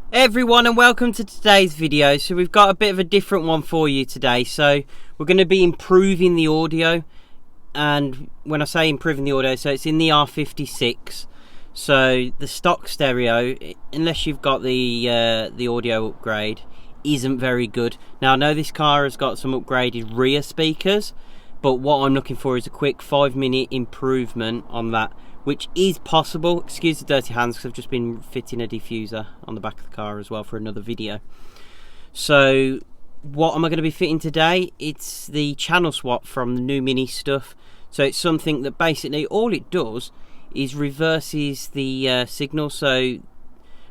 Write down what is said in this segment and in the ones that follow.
Hey everyone, and welcome to today's video. So we've got a bit of a different one for you today. So we're going to be improving the audio, and when I say improving the audio, so it's in the R56. So the stock stereo, unless you've got the audio upgrade, isn't very good. Now I know this car has got some upgraded rear speakers, but what I'm looking for is a quick 5-minute improvement on that, which is possible. Excuse the dirty hands because I've just been fitting a diffuser on the back of the car as well for another video. So what am I going to be fitting today? It's the channel swap from the new Mini stuff. So it's something that basically all it does is reverses the signal. So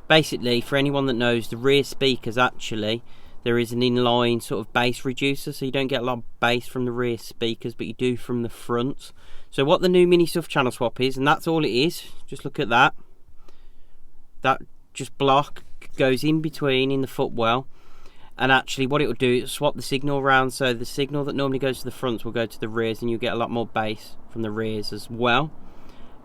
basically, for anyone that knows, the rear speakers, actually there is an inline sort of bass reducer, so you don't get a lot of bass from the rear speakers, but you do from the front. So what the new Mini stuff channel swap is, and that's all it is, just look at that. That just block goes in between in the footwell, and actually what it will do is swap the signal around, so the signal that normally goes to the fronts will go to the rears, and you get a lot more bass from the rears as well.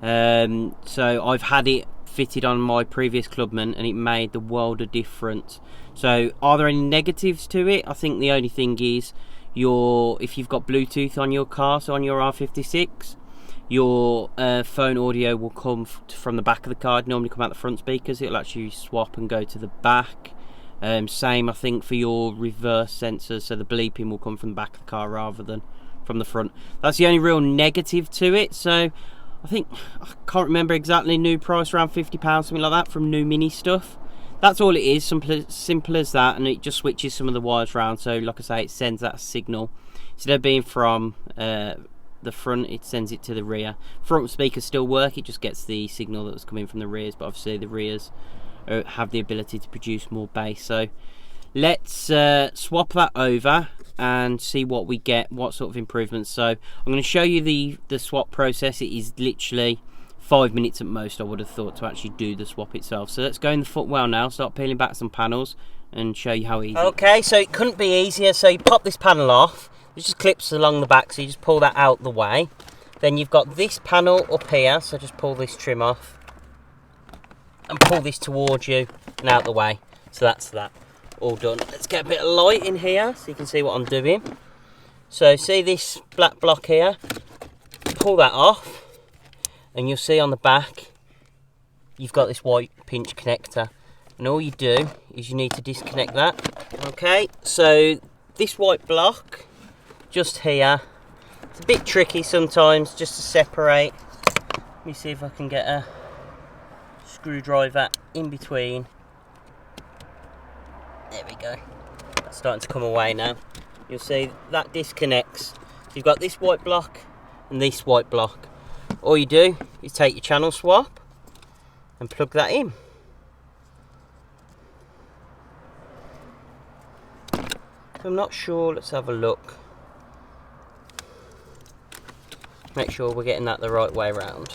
So I've had it fitted on my previous Clubman and it made the world of difference. So are there any negatives to it? I think the only thing is if you've got Bluetooth on your car, so on your R56, your phone audio will come from the back of the car. It'd normally come out the front speakers. It'll actually swap and go to the back. Same I think for your reverse sensors, so the bleeping will come from the back of the car rather than from the front. That's the only real negative to it. So I think, I can't remember exactly, new price around £50, something like that, from new Mini stuff. That's all it is, simple as that, and it just switches some of the wires around. So like I say, it sends that signal. Instead of being from the front, it sends it to the rear. Front speakers still work, it just gets the signal that was coming from the rears, but obviously the rears have the ability to produce more bass. So let's swap that over and see what we get, what sort of improvements. So I'm going to show you the swap process. It is literally 5 minutes at most, I would have thought, to actually do the swap itself. So let's go in the footwell now, start peeling back some panels and show you how easy. Okay, so it couldn't be easier. So you pop this panel off, it just clips along the back, so you just pull that out the way. Then you've got this panel up here, so just pull this trim off and pull this towards you and out the way. So that's that all done. Let's get a bit of light in here so you can see what I'm doing. So see this black block here, pull that off and you'll see on the back you've got this white pinch connector, and all you do is you need to disconnect that. Okay, so this white block just here, it's a bit tricky sometimes just to separate. Let me see if I can get a screwdriver in between. There we go. That's starting to come away now. You'll see that disconnects. You've got this white block and this white block. All you do is take your channel swap and plug that in. I'm not sure, let's have a look. Make sure we're getting that the right way around.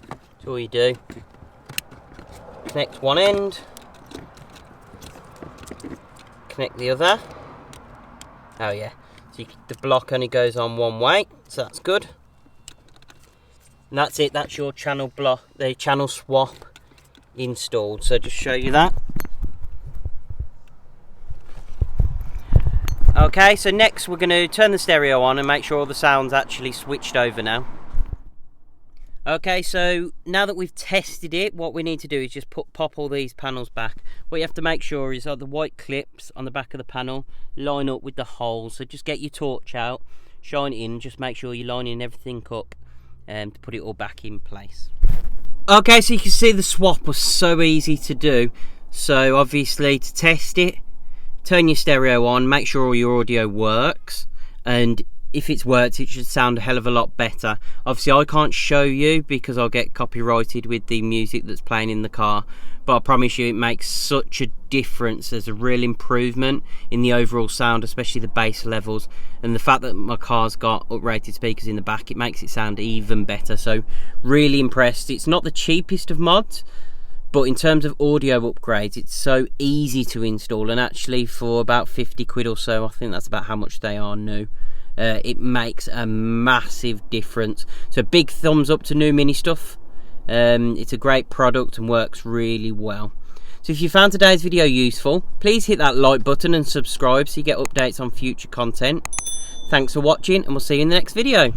That's all you do. Connect one end, connect the other. Oh yeah, so the block only goes on one way, so that's good. And that's it, that's your channel block, the channel swap installed. So just show you that. Okay, so next we're going to turn the stereo on and make sure all the sound's actually switched over now. Okay, so now that we've tested it, what we need to do is just pop all these panels back. What you have to make sure is that the white clips on the back of the panel line up with the holes. So just get your torch out, shine it in, just make sure you're lining everything up to put it all back in place. Okay, so you can see the swap was so easy to do. So obviously to test it, turn your stereo on, make sure all your audio works, and if it's worked, it should sound a hell of a lot better. Obviously I can't show you because I'll get copyrighted with the music that's playing in the car, but I promise you it makes such a difference. There's a real improvement in the overall sound, especially the bass levels, and the fact that my car's got uprated speakers in the back, it makes it sound even better. So really impressed. It's not the cheapest of mods, but in terms of audio upgrades, it's so easy to install, and actually for about 50 quid or so, I think that's about how much they are new. it makes a massive difference. So big thumbs up to New Mini Stuff. It's a great product and works really well. So if you found today's video useful, please hit that like button and subscribe so you get updates on future content. Thanks for watching, and we'll see you in the next video.